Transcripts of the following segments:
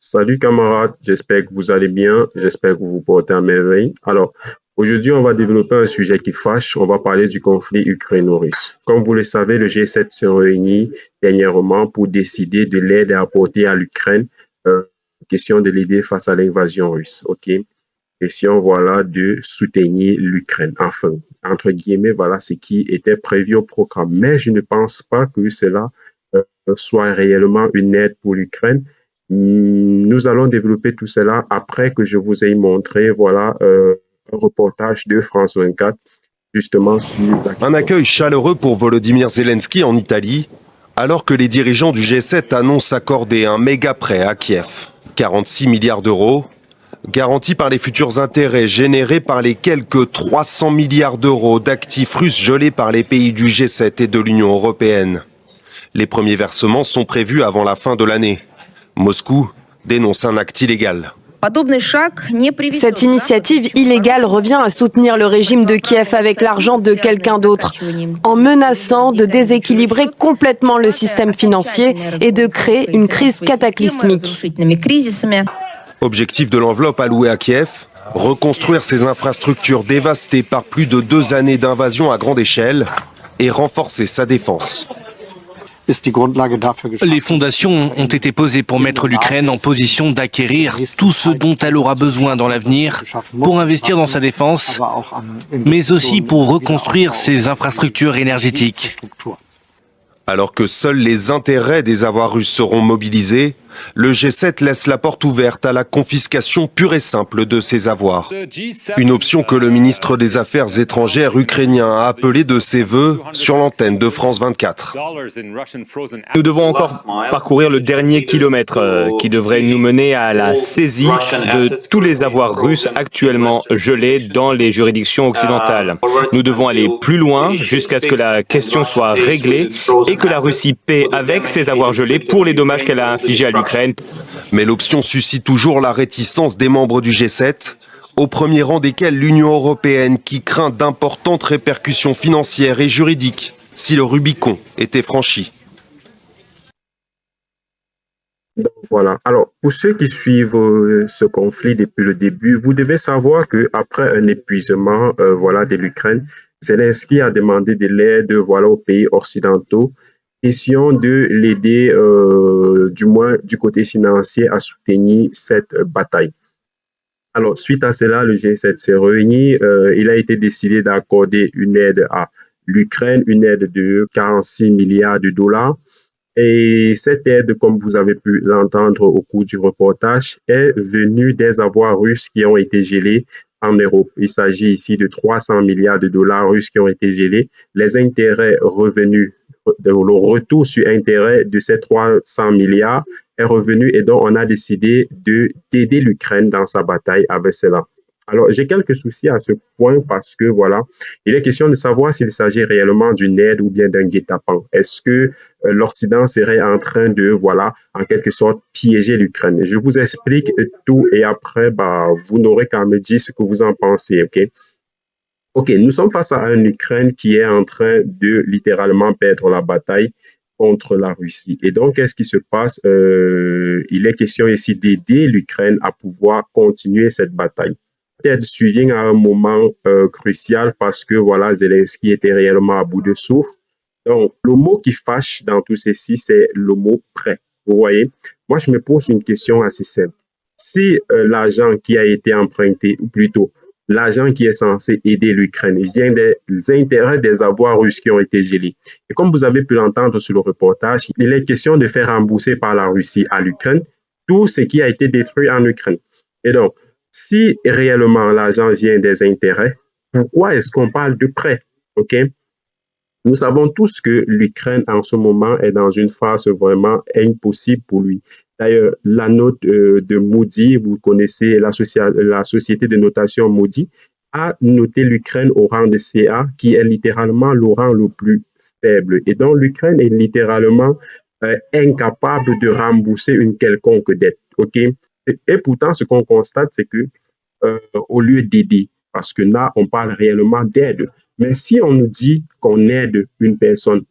Salut camarades, j'espère que vous allez bien, j'espère que vous vous portez à merveille. Alors, aujourd'hui, on va développer un sujet qui fâche, on va parler du conflit ukraino-russe. Comme vous le savez, le G7 s'est réuni dernièrement pour décider de l'aide à apporter à l'Ukraine, euh, question de l'aider face à l'invasion russe, ok? Question, voilà, de soutenir l'Ukraine. Enfin, entre guillemets, voilà ce qui était prévu au programme. Mais je ne pense pas que cela soit réellement une aide pour l'Ukraine. Nous allons développer tout cela après que je vous ai montré, voilà, un reportage de France 24, justement sur la question. Un accueil chaleureux pour Volodymyr Zelensky en Italie, alors que les dirigeants du G7 annoncent accorder un méga prêt à Kiev. 46 milliards d'euros, garantis par les futurs intérêts générés par les quelques 300 milliards d'euros d'actifs russes gelés par les pays du G7 et de l'Union européenne. Les premiers versements sont prévus avant la fin de l'année. Moscou dénonce un acte illégal. Cette initiative illégale revient à soutenir le régime de Kiev avec l'argent de quelqu'un d'autre, en menaçant de déséquilibrer complètement le système financier et de créer une crise cataclysmique. Objectif de l'enveloppe allouée à Kiev, reconstruire ses infrastructures dévastées par plus de 2 années d'invasion à grande échelle et renforcer sa défense. Les fondations ont été posées pour mettre l'Ukraine en position d'acquérir tout ce dont elle aura besoin dans l'avenir pour investir dans sa défense, mais aussi pour reconstruire ses infrastructures énergétiques. Alors que seuls les intérêts des avoirs russes seront mobilisés, le G7 laisse la porte ouverte à la confiscation pure et simple de ces avoirs. Une option que le ministre des Affaires étrangères ukrainien a appelée de ses vœux sur l'antenne de France 24. Nous devons encore parcourir le dernier kilomètre qui devrait nous mener à la saisie de tous les avoirs russes actuellement gelés dans les juridictions occidentales. Nous devons aller plus loin jusqu'à ce que la question soit réglée et que la Russie paie avec ses avoirs gelés pour les dommages qu'elle a infligés à l'Ukraine. Mais l'option suscite toujours la réticence des membres du G7, au premier rang desquels l'Union européenne qui craint d'importantes répercussions financières et juridiques si le Rubicon était franchi. Donc, voilà. Alors, pour ceux qui suivent ce conflit depuis le début, vous devez savoir qu'après un épuisement voilà, de l'Ukraine, Zelensky a demandé de l'aide voilà, aux pays occidentaux. Question de l'aider, du moins du côté financier, à soutenir cette bataille. Alors, suite à cela, le G7 s'est réuni. Il a été décidé d'accorder une aide à l'Ukraine, une aide de 46 milliards de dollars. Et cette aide, comme vous avez pu l'entendre au cours du reportage, est venue des avoirs russes qui ont été gelés en Europe. Il s'agit ici de 300 milliards de dollars russes qui ont été gelés. Les intérêts revenus, le retour sur intérêt de ces 300 milliards est revenu et donc on a décidé d'aider l'Ukraine dans sa bataille avec cela. Alors, j'ai quelques soucis à ce point parce que, voilà, il est question de savoir s'il s'agit réellement d'une aide ou bien d'un guet-apens. Est-ce que l'Occident serait en train de, voilà, en quelque sorte, piéger l'Ukraine? Je vous explique tout et après, vous n'aurez qu'à me dire ce que vous en pensez, OK? OK, nous sommes face à une Ukraine qui est en train de littéralement perdre la bataille contre la Russie. Et donc, qu'est-ce qui se passe? Il est question ici d'aider l'Ukraine à pouvoir continuer cette bataille. Peut-être suivi à un moment crucial parce que voilà, Zelensky était réellement à bout de souffle. Donc, le mot qui fâche dans tout ceci, c'est le mot prêt. Vous voyez, moi, je me pose une question assez simple. Si l'argent qui a été emprunté, ou plutôt l'argent qui est censé aider l'Ukraine vient des intérêts des avoirs russes qui ont été gelés. Et comme vous avez pu l'entendre sur le reportage, il est question de faire rembourser par la Russie à l'Ukraine tout ce qui a été détruit en Ukraine. Et donc, si réellement l'argent vient des intérêts, pourquoi est-ce qu'on parle de prêt? OK? Nous savons tous que l'Ukraine en ce moment est dans une phase vraiment impossible pour lui. D'ailleurs, la note de Moody, vous connaissez la société de notation Moody, a noté l'Ukraine au rang de CA, qui est littéralement le rang le plus faible. Et donc, l'Ukraine est littéralement incapable de rembourser une quelconque dette. OK? Et pourtant, ce qu'on constate, c'est que au lieu d'aider, parce que là, on parle réellement d'aide. Mais si on nous dit qu'on aide une personne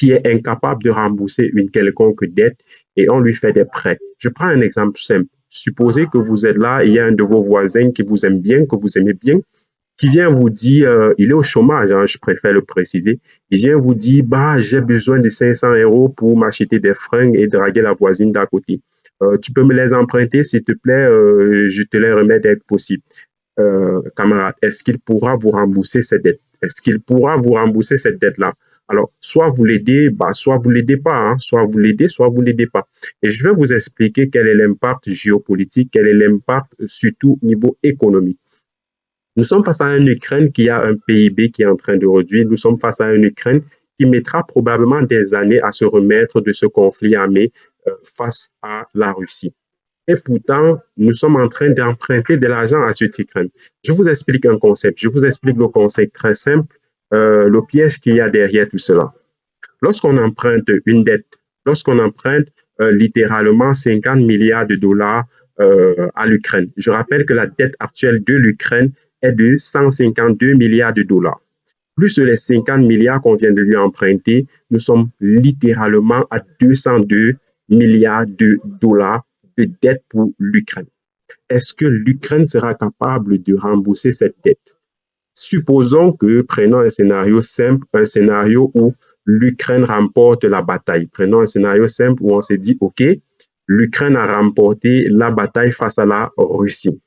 qui est incapable de rembourser une quelconque dette et on lui fait des prêts. Je prends un exemple simple. Supposez que vous êtes là et il y a un de vos voisins qui vous aime bien, que vous aimez bien, qui vient vous dire, il est au chômage, hein, je préfère le préciser, il vient vous dire, bah, j'ai besoin de 500 euros pour m'acheter des fringues et draguer la voisine d'à côté. Tu peux me les emprunter, s'il te plaît, je te les remets dès que possible. Camarade, est-ce qu'il pourra vous rembourser cette dette? Est-ce qu'il pourra vous rembourser cette dette-là? Alors, soit vous l'aidez, bah, soit vous l'aidez pas, hein, soit vous l'aidez, soit vous l'aidez pas. Et je vais vous expliquer quel est l'impact géopolitique, quel est l'impact surtout au niveau économique. Nous sommes face à une Ukraine qui a un PIB qui est en train de réduire. Nous sommes face à une Ukraine qui mettra probablement des années à se remettre de ce conflit armé face à la Russie. Et pourtant, nous sommes en train d'emprunter de l'argent à cette Ukraine. Je vous explique un concept. Je vous explique le concept très simple, le piège qu'il y a derrière tout cela. Lorsqu'on emprunte une dette, lorsqu'on emprunte littéralement 50 milliards de dollars à l'Ukraine, je rappelle que la dette actuelle de l'Ukraine est de 152 milliards de dollars. Plus les 50 milliards qu'on vient de lui emprunter, nous sommes littéralement à 202 milliards de dollars de dette pour l'Ukraine. Est-ce que l'Ukraine sera capable de rembourser cette dette? Supposons que, prenons un scénario simple, un scénario où l'Ukraine remporte la bataille. Prenons un scénario simple où on se dit, OK, l'Ukraine a remporté la bataille face à la Russie.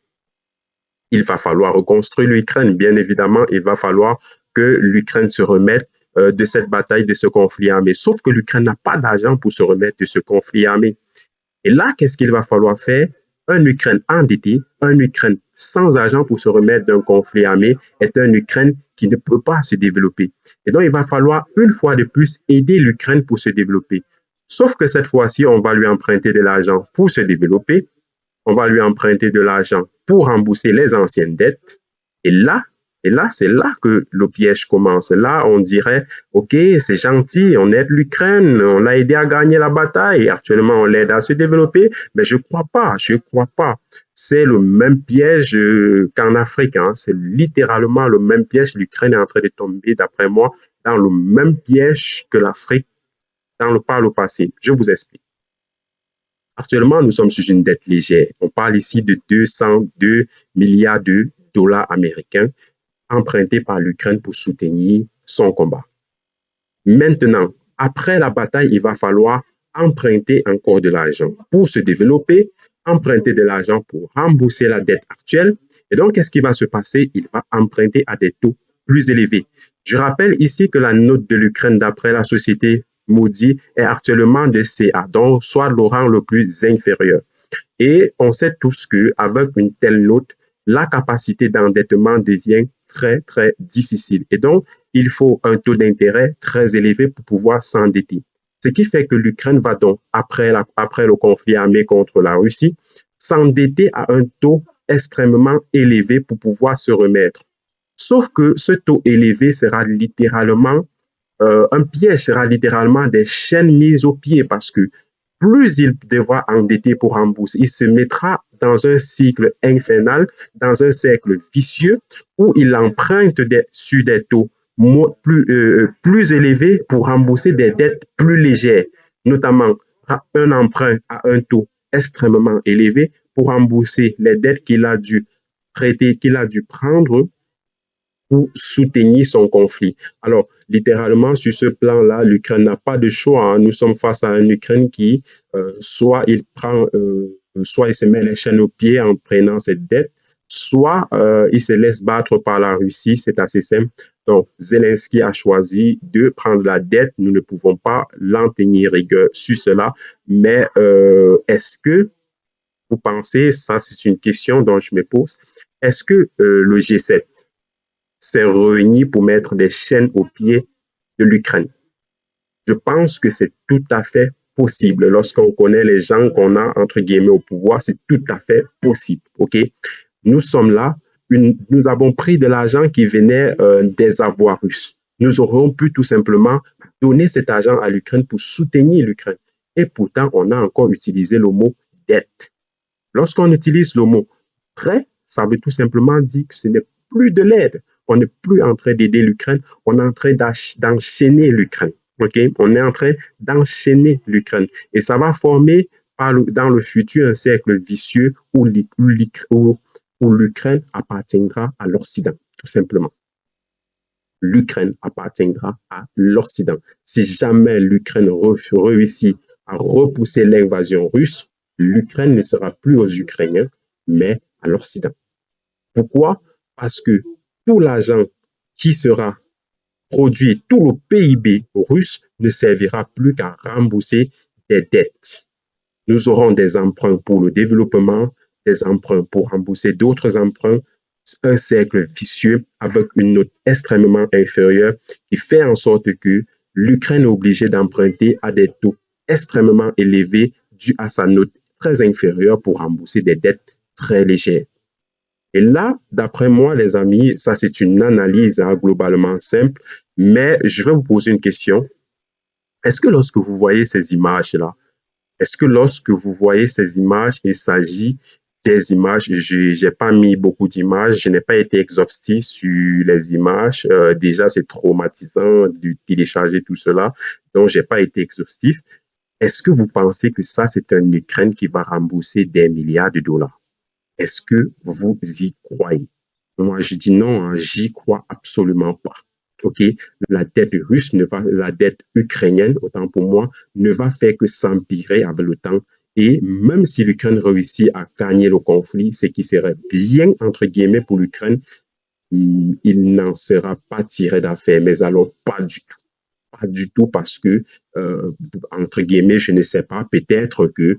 Il va falloir reconstruire l'Ukraine. Bien évidemment, il va falloir que l'Ukraine se remette de cette bataille, de ce conflit armé. Sauf que l'Ukraine n'a pas d'argent pour se remettre de ce conflit armé. Et là, qu'est-ce qu'il va falloir faire? Un Ukraine endetté, un Ukraine sans argent pour se remettre d'un conflit armé est un Ukraine qui ne peut pas se développer. Et donc, il va falloir une fois de plus aider l'Ukraine pour se développer. Sauf que cette fois-ci, on va lui emprunter de l'argent pour se développer. On va lui emprunter de l'argent pour rembourser les anciennes dettes. Et là, c'est là que le piège commence. Là, on dirait, OK, c'est gentil, on aide l'Ukraine, on l'a aidé à gagner la bataille. Actuellement, on l'aide à se développer. Mais je crois pas. C'est le même piège qu'en Afrique. Hein. C'est littéralement le même piège. L'Ukraine est en train de tomber, d'après moi, dans le même piège que l'Afrique par le passé. Je vous explique. Actuellement, nous sommes sur une dette légère. On parle ici de 202 milliards de dollars américains empruntés par l'Ukraine pour soutenir son combat. Maintenant, après la bataille, il va falloir emprunter encore de l'argent pour se développer, emprunter de l'argent pour rembourser la dette actuelle. Et donc, qu'est-ce qui va se passer? Il va emprunter à des taux plus élevés. Je rappelle ici que la note de l'Ukraine, d'après la société Moody's, est actuellement de CA, donc soit le rang le plus inférieur. Et on sait tous qu'avec une telle note, la capacité d'endettement devient très, très difficile. Et donc, il faut un taux d'intérêt très élevé pour pouvoir s'endetter. Ce qui fait que l'Ukraine va donc, après le conflit armé contre la Russie, s'endetter à un taux extrêmement élevé pour pouvoir se remettre. Sauf que ce taux élevé sera littéralement un piège, sera littéralement des chaînes mises au pied parce que plus il devra endetter pour rembourser, il se mettra dans un cycle infernal, dans un cercle vicieux où il emprunte sur des taux plus élevés pour rembourser des dettes plus légères, notamment un emprunt à un taux extrêmement élevé pour rembourser les dettes qu'il a dû traiter, qu'il a dû prendre pour soutenir son conflit. Alors, littéralement, sur ce plan-là, l'Ukraine n'a pas de choix. Hein. Nous sommes face à une Ukraine qui, soit il se met les chaînes aux pieds en prenant cette dette, soit il se laisse battre par la Russie. C'est assez simple. Donc, Zelensky a choisi de prendre la dette. Nous ne pouvons pas l'en tenir rigueur sur cela. Mais est-ce que vous pensez, ça c'est une question dont je me pose, est-ce que le G7 s'est réuni pour mettre des chaînes aux pieds de l'Ukraine? Je pense que c'est tout à fait possible. Lorsqu'on connaît les gens qu'on a, entre guillemets, au pouvoir, c'est tout à fait possible. OK? Nous sommes là, nous avons pris de l'argent qui venait des avoirs russes. Nous aurions pu tout simplement donner cet argent à l'Ukraine pour soutenir l'Ukraine. Et pourtant, on a encore utilisé le mot dette. Lorsqu'on utilise le mot prêt, ça veut tout simplement dire que ce n'est plus de l'aide. On n'est plus en train d'aider l'Ukraine, on est en train d'enchaîner l'Ukraine. OK? On est en train d'enchaîner l'Ukraine. Et ça va former dans le futur un cercle vicieux où l'Ukraine appartiendra à l'Occident, tout simplement. L'Ukraine appartiendra à l'Occident. Si jamais l'Ukraine réussit à repousser l'invasion russe, l'Ukraine ne sera plus aux Ukrainiens, mais à l'Occident. Pourquoi? Parce que tout l'argent qui sera produit, tout le PIB russe ne servira plus qu'à rembourser des dettes. Nous aurons des emprunts pour le développement, des emprunts pour rembourser d'autres emprunts, un cercle vicieux avec une note extrêmement inférieure qui fait en sorte que l'Ukraine est obligée d'emprunter à des taux extrêmement élevés dû à sa note très inférieure pour rembourser des dettes très légères. Et là, d'après moi, les amis, ça c'est une analyse globalement simple, mais je vais vous poser une question. Est-ce que lorsque vous voyez ces images-là, est-ce que lorsque vous voyez ces images, il s'agit des images, je n'ai pas mis beaucoup d'images, je n'ai pas été exhaustif sur les images, déjà c'est traumatisant de télécharger tout cela, donc je n'ai pas été exhaustif. Est-ce que vous pensez que ça c'est une Ukraine qui va rembourser des milliards de dollars? Est-ce que vous y croyez? Moi je dis non, hein, j'y crois absolument pas. OK, la dette russe, la dette ukrainienne, autant pour moi, ne va faire que s'empirer avec le temps. Et même si l'Ukraine réussit à gagner le conflit, ce qui serait bien, entre guillemets, pour l'Ukraine, il n'en sera pas tiré d'affaire. Mais alors, pas du tout. Pas du tout parce que, entre guillemets, je ne sais pas, peut-être que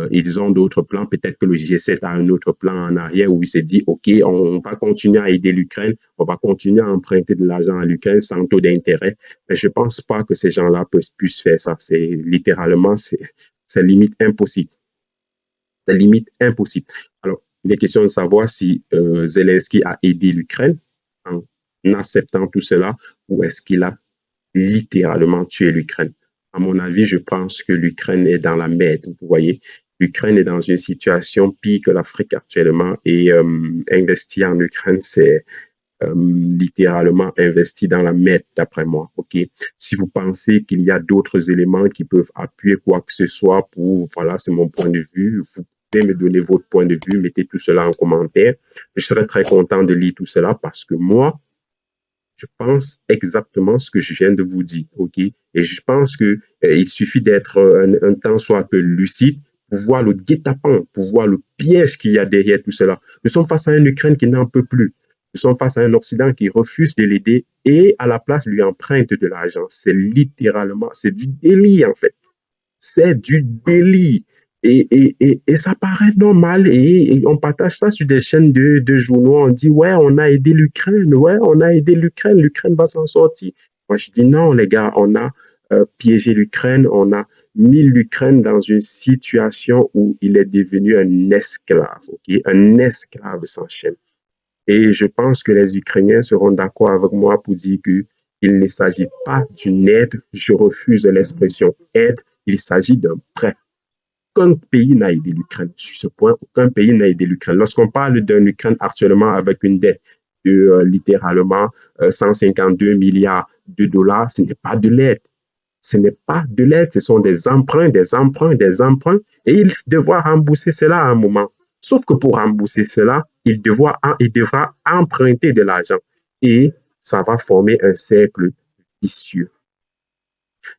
ils ont d'autres plans, peut-être que le G7 a un autre plan en arrière où il s'est dit, OK, on va continuer à aider l'Ukraine, on va continuer à emprunter de l'argent à l'Ukraine sans taux d'intérêt. Mais je ne pense pas que ces gens-là puissent faire ça. C'est littéralement, c'est limite impossible. C'est limite impossible. Alors, il est question de savoir si Zelensky a aidé l'Ukraine en acceptant tout cela ou est-ce qu'il a littéralement tuer l'Ukraine. À mon avis, je pense que l'Ukraine est dans la merde. Vous voyez, l'Ukraine est dans une situation pire que l'Afrique actuellement et investir en Ukraine, c'est littéralement investi dans la merde, d'après moi. Ok. Si vous pensez qu'il y a d'autres éléments qui peuvent appuyer quoi que ce soit pour, voilà, c'est mon point de vue. Vous pouvez me donner votre point de vue, mettez tout cela en commentaire. Je serais très content de lire tout cela parce que moi, je pense exactement ce que je viens de vous dire, ok? Et je pense que il suffit d'être un temps soit un peu lucide pour voir le guet-apens, pour voir le piège qu'il y a derrière tout cela. Nous sommes face à une Ukraine qui n'en peut plus. Nous sommes face à un Occident qui refuse de l'aider et à la place lui emprunte de l'argent. C'est littéralement, c'est du délit en fait. C'est du délit. Et ça paraît normal et on partage ça sur des chaînes de journaux. On dit, ouais, on a aidé l'Ukraine. Ouais, on a aidé l'Ukraine. L'Ukraine va s'en sortir. Moi, je dis non, les gars, on a piégé l'Ukraine. On a mis l'Ukraine dans une situation où il est devenu un esclave. Okay? Un esclave sans chaîne. Et je pense que les Ukrainiens seront d'accord avec moi pour dire que il ne s'agit pas d'une aide. Je refuse l'expression aide. Il s'agit d'un prêt. Aucun pays n'a aidé l'Ukraine. Sur ce point, aucun pays n'a aidé l'Ukraine. Lorsqu'on parle d'une Ukraine actuellement avec une dette de littéralement 152 milliards de dollars, ce n'est pas de l'aide. Ce n'est pas de l'aide, ce sont des emprunts, des emprunts, des emprunts, et il devra rembourser cela à un moment. Sauf que pour rembourser cela, il devra emprunter de l'argent. Et ça va former un cercle vicieux.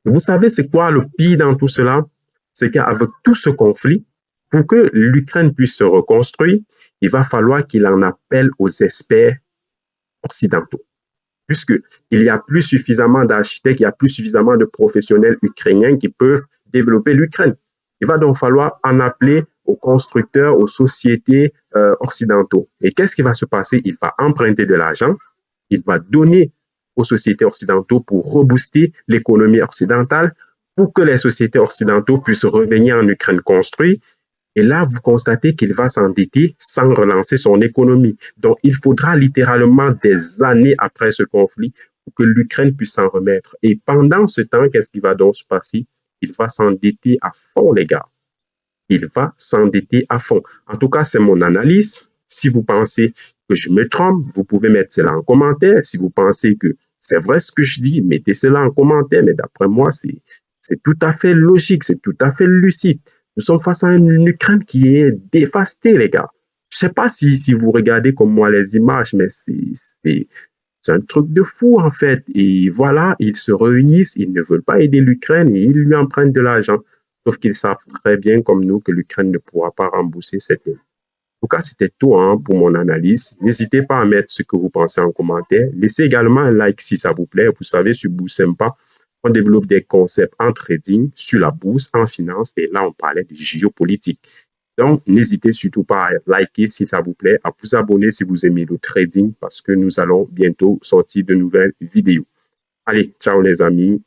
Vous savez, c'est quoi le pire dans tout cela? C'est qu'avec tout ce conflit, pour que l'Ukraine puisse se reconstruire, il va falloir qu'il en appelle aux experts occidentaux. Puisqu'il n'y a plus suffisamment d'architectes, il n'y a plus suffisamment de professionnels ukrainiens qui peuvent développer l'Ukraine. Il va donc falloir en appeler aux constructeurs, aux sociétés occidentaux. Et qu'est-ce qui va se passer? Il va emprunter de l'argent, il va donner aux sociétés occidentaux pour rebooster l'économie occidentale, pour que les sociétés occidentaux puissent revenir en Ukraine construire. Et là, vous constatez qu'il va s'endetter sans relancer son économie. Donc, il faudra littéralement des années après ce conflit pour que l'Ukraine puisse s'en remettre. Et pendant ce temps, qu'est-ce qui va donc se passer? Il va s'endetter à fond, les gars. Il va s'endetter à fond. En tout cas, c'est mon analyse. Si vous pensez que je me trompe, vous pouvez mettre cela en commentaire. Si vous pensez que c'est vrai ce que je dis, mettez cela en commentaire, mais d'après moi, c'est tout à fait logique, c'est tout à fait lucide. Nous sommes face à une Ukraine qui est dévastée, les gars. Je sais pas si vous regardez comme moi les images, mais c'est un truc de fou, en fait. Et voilà, ils se réunissent, ils ne veulent pas aider l'Ukraine et ils lui empruntent de l'argent. Sauf qu'ils savent très bien, comme nous, que l'Ukraine ne pourra pas rembourser cette dette. En tout cas, c'était tout hein, pour mon analyse. N'hésitez pas à mettre ce que vous pensez en commentaire. Laissez également un like si ça vous plaît. Vous savez, sur Boursempa, on développe des concepts en trading, sur la bourse, en finance. Et là, on parlait de géopolitique. Donc, n'hésitez surtout pas à liker si ça vous plaît, à vous abonner si vous aimez le trading parce que nous allons bientôt sortir de nouvelles vidéos. Allez, ciao les amis.